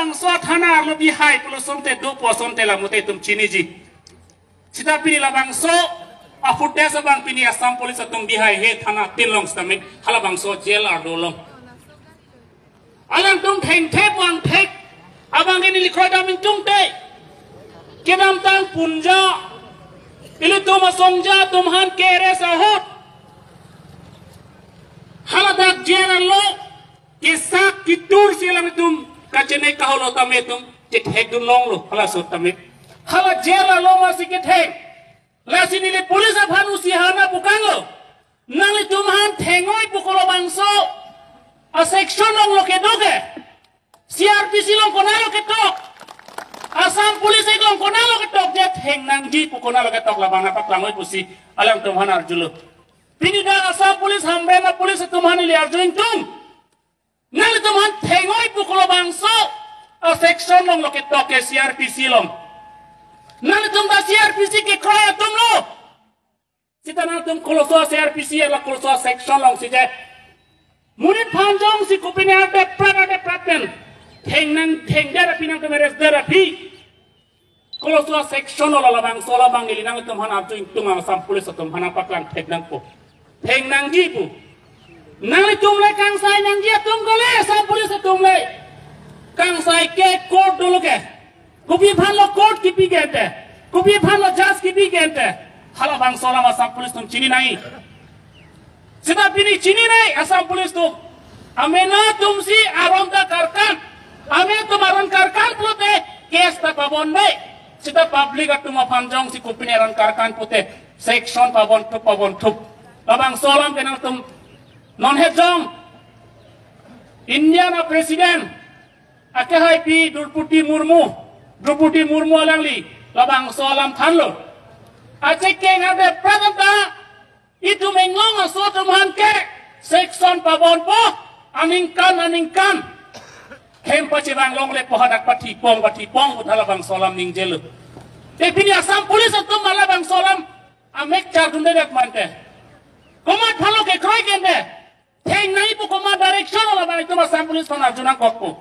bangso thana lebih high kalau sonte 2% lah mute tum cini ji. Sita pini la bangso afute sa bang pini asam polis tum bihai he thana tilong stamik hala bangso jail ardolong. Alang tum theng thep wang thek abang ini likroy damin tum te. Kinam tang punja ilu tum asongja tum han kere sahut. Hala dak jail lo kesak kitur silang tum kacene kaholo tametum cethek dun long lo hala so tamet. Hala jail lo masih cethek. Lasi nile polis abhan usihana bukan lo. Nali tum han thengoi pukolo bangso. A section long lo ke doge CRPC long konalo ke tok Asam police long konalo ke tok dia theng nang ji pu konalo ke tok labana pak langoi pusi alam tumhan arjulo pini da asam police hambe na police tumhan li arjuin tum nal tumhan thengoi pu kolo bangso a section long lo ke tok ke CRPC long nal tum da CRPC ke kroya tum lo sitana tum kolo so CRPC la kolo so section long si je Munit panjang si kupini ada praten, theng dara pinang kemeres dara pi. Kalau soal section olah bang ini nang tumhan abdu tum asam polis tum han apa klan theng nang po, theng nang ji pu. Nang tum le kang sai nang ji tum kole asam polis tum le. Kang sai ke court dulu ke, kupi phan lo court kipi gente, kupi phan lo judge kipi gente. Hala bang solam asam polis tum cini nai. Sebab ini cini nai asam polis tu. Amena tum si arom da karkan. Ame tum aron karkan pute kes ta pabon nai. Sebab publik atu ma panjang si kupini aron karkan pute section pabon tup. Abang solam kenal tum non hejong. Indiana presiden ake hai pi Drupadi Murmu alangli. Labang solam thanlo. Aceh ke ngade pradanta itu menglong aso teman ke section pabon po aningkan kempa cibang long le pohadak pati pong utala bang solam ning jelu tapi ni asam polis itu malah bang solam amek car dunde dak mante komat phalo ke kroy kende theng nai pu komat direction ola bang itu asam polis thana junang kokpo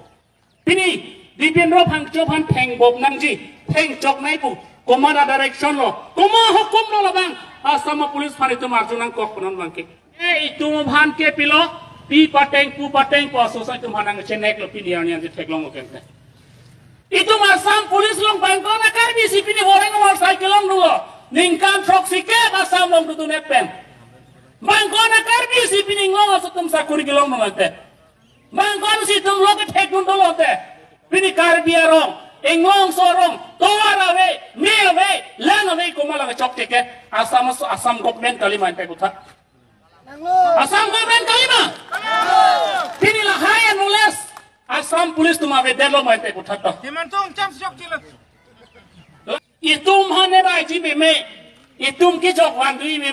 pini dipendro phangcho phan theng bob nangji theng chok nai pu komat direction lo koma hukum lo bang asama polis pan itu marjunang kok penon bangke itu mobhan ke pilo pi pateng pu asosai itu manang cenek lo pi dia ni teklong okente itu masam polis long bangko na kar bisi pini horeng nomor cycle long dulu ningkan truk sike masam long tutu nepen bangko na kar bisi pini ngong asotum sakuri kilong nomate bangko si tum lo ke tekun dulu te pini kar biarong engong sorong toarawe mewe lanawe kumala ke chok teke asam government kalima pe kutha asam government kalima pini la haya nules asam police tuma ve delo mai pe kutha to dimantung cham chok tila itum hane bai ji me itum ki jok wan dui me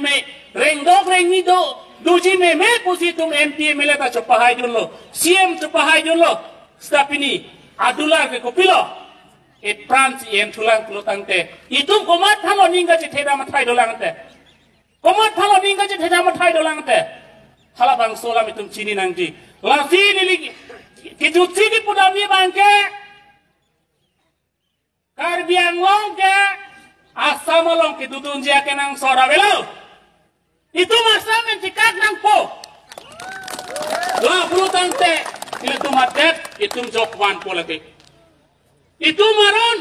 reng mi do ji me pusi tum MP mele ta chopahai dunlo CM chopahai dunlo stapini adula ke kopilo Pranc yen tulang pelutang te itu komat thalo ningga je theda mathai dolang te komat thalo ningga je theda mathai dolang te hala bang solam itum cini nangji lasi nili kijutsi di pudami bangke karbiang long ke asam long ke dudun jia ke nang sora belo itu masa mencikak nang po la pelutang te itu matet itum jokwan po lagi itu maron,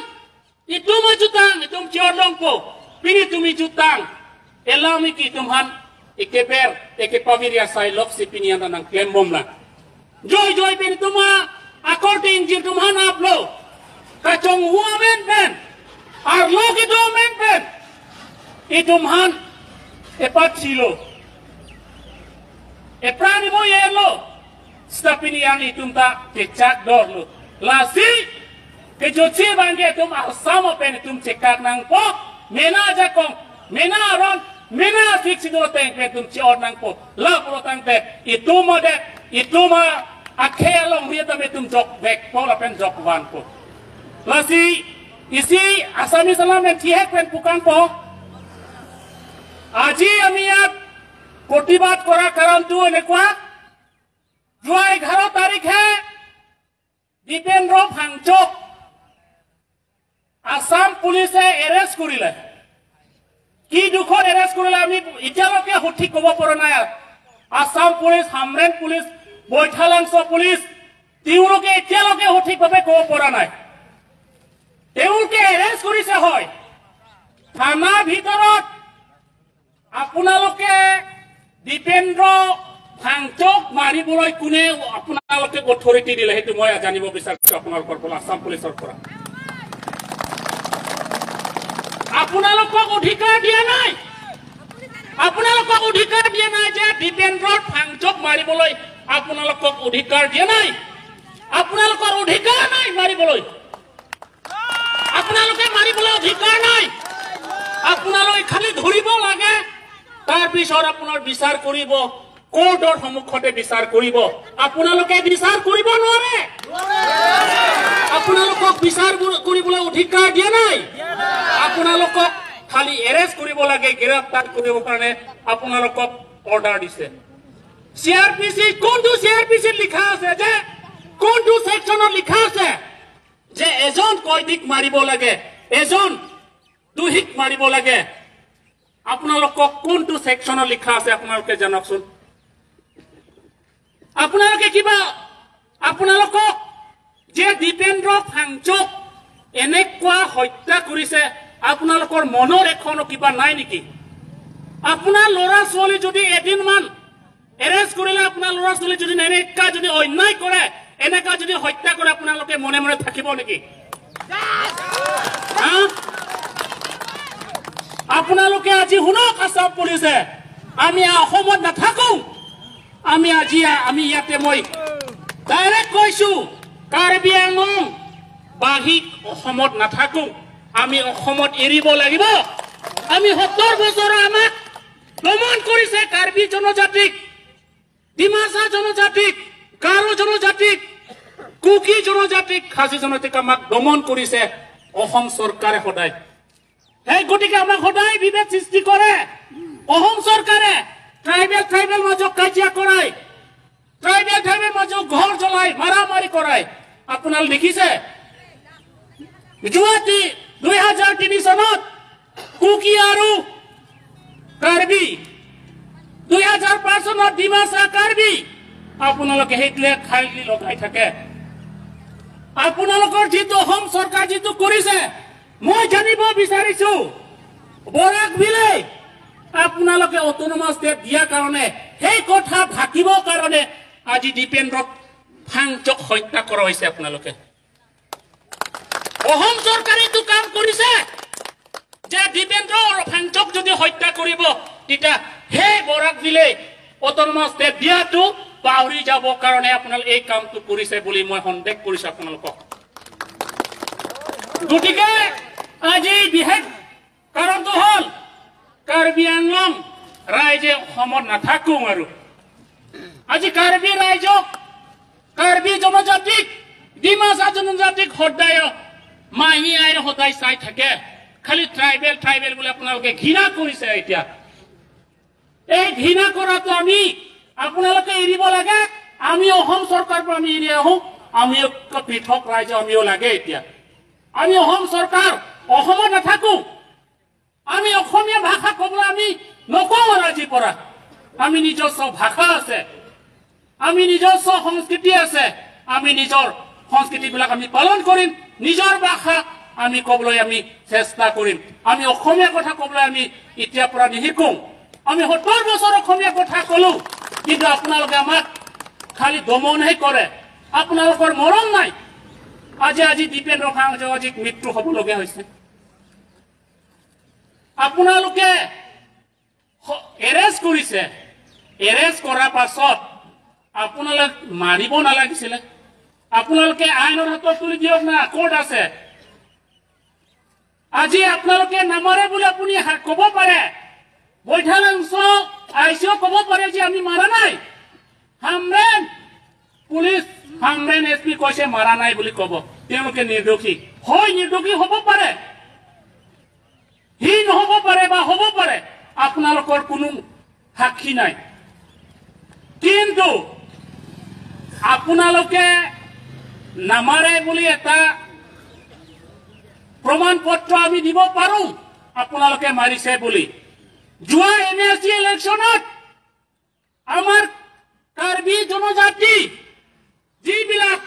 itu majutang, itu ciodong po, pini tumi jutang, elami ki tumhan, ikeper, ikepavir ya sai lok si pini yang tanang klembom lah. Joy pini tuma, according jir tumhan aplo, kacong huwa men, arlo gitu men, itumhan, epat silo, eprani mo yelo, stapini yang itumta kecak dor lo, lasi. Kejutsi bangke tum asama pen tum cekak nang po mena jakong mena aron mena fiksi dulu teng pen tum cior nang po la polo tang te itu ma akhelong ria tam tum jok bek po la pen jok wan po lasi isi asami salam pen tiek pen pukan po aji amiat प्रतिबाद करा करम तू ने kwa 11 तारीख है দীপেন্দ্ৰ ভাংচক আসাম পুলিচে arrest কৰিলে কি দুখত এৰেষ্ট কৰিলে আমি এতিয়ালৈকে সঠিক ক'ব পৰা নাই Assam police Hamren police Baithalangso police তেওঁলোকে এতিয়ালৈকে সঠিকভাৱে ক'ব পৰা নাই তেওঁলোকে এৰেষ্ট কৰিছে হয় থানাৰ ভিতৰত আপোনালোকে দীপেন্দ্ৰ ভাংচক মাৰিবলৈ কোনে আপোনালোকে অথৰিটি দিলে সেইটো মই জানিব বিচাৰিছো আপোনালোকৰ পৰা আসাম পুলিচৰ পৰা আপোনালোকক অধিকাৰ দিয়া নাই আপোনালোকক অধিকাৰ দিয়া নাই যে দীপেন্দ্ৰ ভাংচক মাৰিবলৈ আপোনালোকক অধিকাৰ দিয়া নাই আপোনালোকৰ অধিকাৰ নাই মাৰিবলৈ আপোনালোকে মাৰিবলৈ অধিকাৰ নাই আপোনালোকে খালি ধৰিব লাগে তাৰ পিছত আপোনাৰ বিচাৰ কৰিব কোৰ্টৰ সন্মুখতে বিচাৰ কৰিব আপোনালোকে বিচাৰ কৰিব নোৱাৰে আপোনালোকক বিচাৰ কৰিবলৈ অধিকাৰ দিয়া নাই আপোনালোকক খালি এৰেষ্ট কৰিব লাগে গ্ৰেপ্তাৰ কৰিব কাৰণে আপোনালোকক অৰ্ডাৰ দিছে সিআৰপিসি কোনটো সিআৰপিসি লিখা আছে যে কোনটো সেকশনত লিখা আছে যে এজন কয়দিক মাৰিব লাগে এজন দুহিক মাৰিব লাগে আপোনালোকক কোনটো সেকশনত লিখা আছে আপোনালোকে জানকচোন আপোনালোকে কিবা আপোনালোকক যে দীপেন্দ্ৰ ভাংচক এনেকুৱা হত্যা কৰিছে আপোনালোকৰ মনৰ এখনো কিবা নাই নেকি আপোনাৰ ল'ৰা ছোৱালী যদি এদিনমান এৰেষ্ট কৰিলে আপোনাৰ ল'ৰা ছোৱালী যদি এনেকা যদি অন্যায় কৰে এনেকা যদি হত্যা কৰে আপোনালোকে মনে মনে থাকিব নেকি আপোনালোকে আজি শুনক আসাম পুলিচে আমি অসমত নাথাকো আমি ইয়াতে মই ডাইৰেক্ট কৈছো কাৰ্বি আংলং বাহিক অসমত নাথাকো আমি অসমত এৰিব লাগিব আমি 70 বছৰ আমাক দমন কৰিছে কাৰ্বি জনজাতিক ডিমাছা জনজাতিক গাৰো জনজাতিক কুকি জনজাতিক খাচী জনজাতিক আমাক দমন কৰিছে অসম চৰকাৰে সদায় এই গতিকে আমাক সদায় বিভেদ সৃষ্টি কৰে অসম চৰকাৰে ট্ৰাইবেল মাজত কাজিয়া কৰায় ট্ৰাইবেল মাজত ঘৰ জ্বলাই মাৰামাৰি কৰায় আপোনালোকে দেখিছে যোৱাটি 2003 চনত কুকি আৰু কাৰ্বি 2005 চনত ডিমাছা কাৰ্বি আপোনালোকে সেইটোৱে খালি লগাই থাকে আপোনালোকৰ যিটো অসম চৰকাৰ যিটো কৰিছে মই জানিব বিচাৰিছো বৰাক বিলে আপোনালোকে অটোনমাস ষ্টেট দিয়া কাৰণে সেই কথা ঢাকিব কাৰণে আজি দীপেন্দ্ৰ ভাংচক হত্যা কৰা হৈছে আপোনালোকে অসম চৰকাৰে তো কাম কৰিছে যে দীপেন্দ্ৰ ভাংচক যদি হত্যা কৰিব তেতিয়া সেই বৰাক বিলে অটোনমাস ষ্টেট দিয়াটো পাহৰি যাব কাৰণে আপোনালোকে এই কামটো কৰিছে বুলি মই সন্দেহ কৰিছো আপোনালোকক গতিকে আজি বিহেক কাৰণটো হল কাৰ্বি আংলং ৰাইজে অসমত নাথাকো আৰু আজি কাৰ্বি ৰাইজক কাৰ্বি জনজাতিক ডিমাছা জনজাতিক সদায় মাহি আইৰ সদায় চাই থাকে খালি ট্ৰাইবেল বুলি আপোনালোকে ঘৃণা কৰিছে এতিয়া এই ঘৃণা কৰাটো আমি আপোনালোকে এৰিব লাগে আমি অসম চৰকাৰ পৰা আমি এৰি আহো আমি পৃথক ৰাজ্য আমিও লাগে এতিয়া আমি অসম চৰকাৰ অসমত নাথাকো আমি অসমীয়া ভাষা ক'বলৈ আমি নকওঁ আজিৰ পৰা আমি নিজস্ব ভাষা আছে আমি নিজস্ব সংস্কৃতি আছে আমি নিজৰ সংস্কৃতিবিলাক আমি পালন কৰিম নিজৰ ভাষা আমি ক'বলৈ আমি চেষ্টা কৰিম আমি অসমীয়া কথা ক'বলৈ আমি এতিয়াৰ পৰা নিশিকো আমি 70 বছৰ অসমীয়া কথা ক'লো কিন্তু আপোনালোকে আমাক খালি দমনহে কৰে আপোনালোকৰ মৰম নাই আজি দীপেন্দ্ৰ ভাংচক মৃত্যু হ'বলগীয়া হৈছে আপোনালোকে এৰেষ্ট কৰিছে এৰেষ্ট কৰাৰ পাছত আপোনালোক মাৰিব নালাগিছিলে আপোনালোকে আইনৰ হাতত তুলি দিয়ক না কোৰ্ট আছে আজি আপোনালোকে নামাৰে বুলি আপুনি ক'ব পাৰে বৈঠালাংশ আইচিও ক'ব পাৰে যে আমি মাৰা নাই হামৰেন পুলিচ হামৰেন এছপি কৈছে মাৰা নাই বুলি ক'ব তেওঁলোকে নিৰ্দোষী হয় নিৰ্দোষী হ'ব পাৰে হি নহ'ব পাৰে বা হ'ব পাৰে আপোনালোকৰ কোনো সাক্ষী নাই কিন্তু আপোনালোকে নামাৰে বুলি এটা প্ৰমাণ পত্ৰ আমি দিব পাৰো আপোনালোকে মাৰিছে বুলি যোৱা এনএসি ইলেকশ্যনত আমাৰ কাৰ্বি জনজাতি যিবিলাক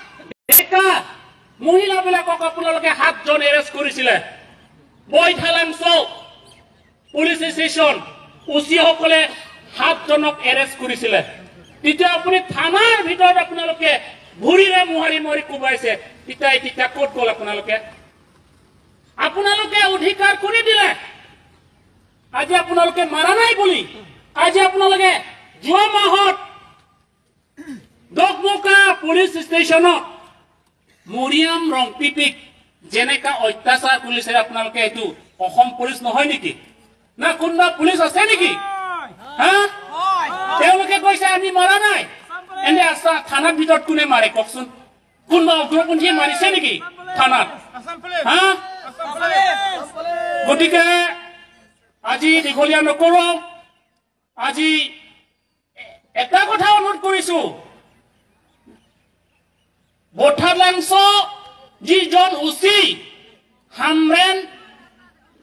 ডেকা মহিলাবিলাকক আপোনালোকে 7 জন এৰেষ্ট কৰিছিলে বৈঠালাংছ পুলিচ ষ্টেচন উচিসকলে 7 জনক এৰেষ্ট কৰিছিলে তেতিয়া আপুনি থানাৰ ভিতৰত আপোনালোকে ভুৰিৰে মুহাৰি মৰি কোবাইছে তেতিয়া ক'ত গ'ল আপোনালোকে অধিকাৰ কৰি দিলে আজি আপোনালোকে মাৰা নাই বুলি আজি আপোনালোকে যোৱা মাহত দকমকা পুলিচ ষ্টেচনত মৰিয়াম ৰংপিপিক যেনেকা অত্যাচাৰ কৰিছে আপোনালোকে এইটো অসম পুলিচ নহয় নেকি না কোনবা পুলিচ আছে নেকি হা তেওঁলোকে কৈছে আমি মাৰা নাই এনে আছা থানাৰ ভিতৰত কোনে মাৰে কওকচোন কোনবা উগ্ৰপন্থীয়ে মাৰিছে নেকি থানাত হা গতিকে আজি দীঘলীয়া নকৰো আজি এটা কথা অনুৰোধ কৰিছো বৈঠালাংছ যিজন উচি হামৰেন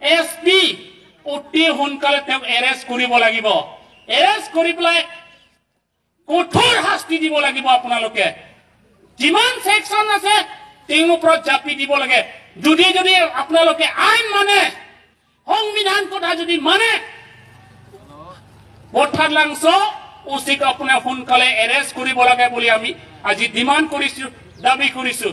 এছপি অতি সোনকালে তেওঁক এৰেষ্ট কৰিব লাগিব এৰেষ্ট কৰি পেলাই কঠোৰ শাস্তি দিব লাগিব আপোনালোকে যিমান সেকশন আছে তেওঁৰ ওপৰত জাপি দিব লাগে যদি আপোনালোকে আইন মানে সংবিধান কথা যদি মানে বৈঠালাংছ উচিক আপোনাৰ সোনকালে এৰেষ্ট কৰিব লাগে বুলি আমি আজি ডিমান্ড কৰিছো দাবী কৰিছো